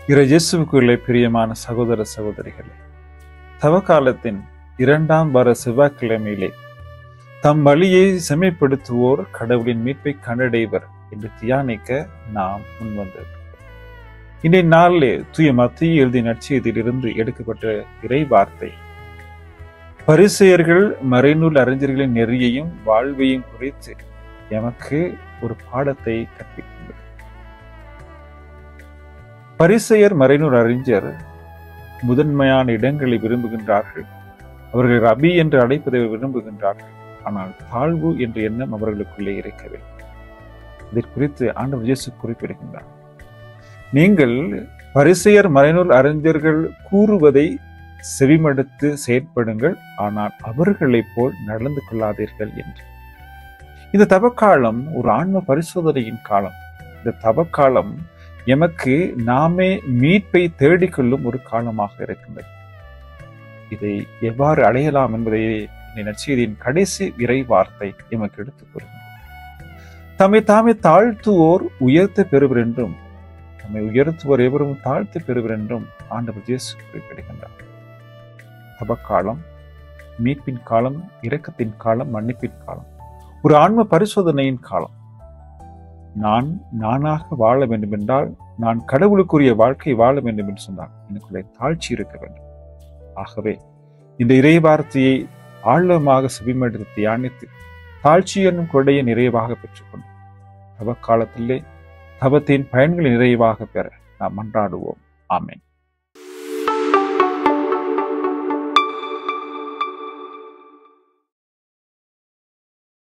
இயேசுவுக்குள்ளே பிரியமான சகோதர சகோதரிகளே, தவக்காலத்தின் 2ஆம் வார செவ்வாய்க்கிழமையிலே தம் வழியை செம்மைப்படுத்துவோர் கடவுளின் மீட்பை கண்டடைவர் என்று தியானிக்க நாம் முன்வந்தது. இன்றைய நாளிலே தூய மத்தேயு எழுதிய நற்செய்தியிலிருந்து எடுக்கப்பட்ட இறை வார்த்தை பரிசேயர்கள் மறைநூல் அறிஞர்களின் நெறியையும் வாழ்வையும் குறித்து எமக்கு ஒரு பாடத்தை கற்பிக்கின்றது. பரிசேயர் மறைநூல் அறிஞர் முதன்மையான இடங்களை விரும்புகின்றார்கள். அவர்கள் ரபி என்று அழைப்பதை விரும்புகின்றார்கள். ஆனால் தாழ்வு என்ற எண்ணம் அவர்களுக்குள்ளே இருக்கவில்லை. இதை குறித்து ஆண்டவர் இயேசு குறிப்பிடுகின்றார். நீங்கள் பரிசேயர் மறைநூல் அறிஞர்கள் கூறுவதை செவிமடுத்து செயற்படுங்கள், ஆனால் அவர்களைப் போல் நடந்து கொள்ளாதீர்கள் என்று. இந்த தவக்காலம் ஒரு ஆன்ம பரிசோதனையின் காலம். இந்த தவக்காலம் எமக்கு நாமே மீட்பை தேடிக்கொள்ளும் ஒரு காலமாக இருக்கின்றது. இதை எவ்வாறு அடையலாம் என்பதை நற்செய்தியின் கடைசி இறை வார்த்தை எமக்கு எடுத்துக் கூறுகிறது. தம்மை தாமே தாழ்த்துவோர் உயர்த்த பெறுவர் என்றும், தம்மை உயர்த்துவோர் எவரும் தாழ்த்த பெறுவர் என்றும் ஆண்டவர் இயேசு குறிப்பிடுகின்றார். தவக்காலம் மீட்பின் காலம், இரக்கத்தின் காலம், மன்னிப்பின் காலம், ஒரு ஆன்ம பரிசோதனையின் காலம். நான் நானாக வாழ வேண்டும் என்றால், நான் கடவுளுக்குரிய வாழ்க்கை வாழ வேண்டும் என்று சொன்னால் எனக்குள்ளே தாழ்ச்சி இருக்க வேண்டும். ஆகவே இந்த இறை வார்த்தையை ஆழமாக செவிமடுத்து தியானித்து தாழ்ச்சி என்னும் கொடையை நிறைவாக பெற்றுக்கொண்டு தவக்காலத்திலே தவத்தின் பயன்களை நிறைவாக பெற நாம் மன்றாடுவோம். ஆமென்.